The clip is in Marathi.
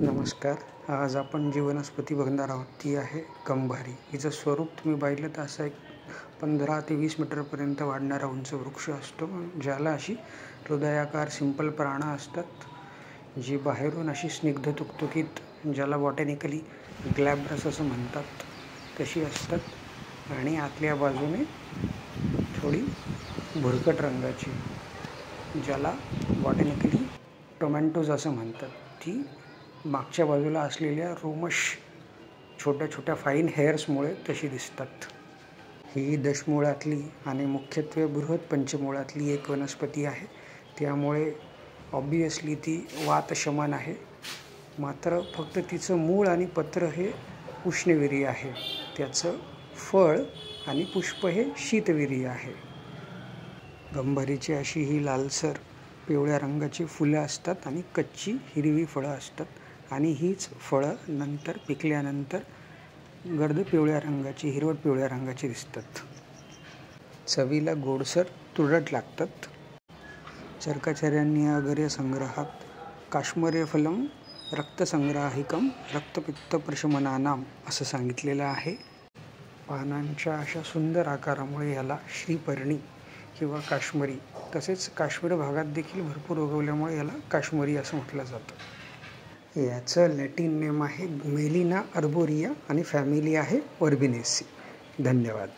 नमस्कार. आज आपण जी वनस्पती बघणार आहोत ती आहे गंभारी. हिचं स्वरूप तुम्ही पाहिलं तर असं एक 15 ते 20 मीटरपर्यंत वाढणारा उंच वृक्ष असतो, ज्याला अशी हृदयाकार सिंपल पानं असतात, जी बाहेरून अशी स्निग्ध तुकतुकीत, ज्याला बॉटॅनिकली ग्लॅब्रस असं म्हणतात, तशी असतात आणि आतल्या बाजूने थोडी भुरकट रंगाची, ज्याला बॉटॅनिकली टोमॅटोज असं म्हणतात. ती मागच्या बाजूला असलेल्या रोमश छोट्या छोट्या फाईन हेअर्समुळे तशी दिसतात. ही दशमुळातली आणि मुख्यत्वे बृहत पंचमुळातली एक वनस्पती आहे. त्यामुळे ऑब्वियसली ती वातशमन आहे. मात्र फक्त तिचं मूळ आणि पत्र हे उष्णविरीय आहे. त्याचं फळ आणि पुष्प हे शीतविरीय आहे. गंभारीची अशी ही लालसर पिवळ्या रंगाची फुलं असतात आणि कच्ची हिरवी फळं असतात आणि हीच फळं नंतर पिकल्यानंतर गर्द पिवळ्या रंगाची, हिरवट पिवळ्या रंगाची दिसतात. चवीला गोडसर तुरट लागतात. चरकाचार्यांनी अगर्य संग्रहात काश्मरेफलम रक्तसंग्राहिकम रक्तपित्तप्रशमनानाम असं सांगितलेलं आहे. पानांच्या अशा सुंदर आकारामुळे याला श्रीपर्णी किंवा काश्मीरी, तसेच काश्मीर भागात देखील भरपूर उगवल्यामुळे याला काश्मीरी असं म्हटलं जातं. याचं लॅटिन नेम आहे मेलिना अर्बोरिया आणि फॅमिली आहे वर्बिनेसी. धन्यवाद.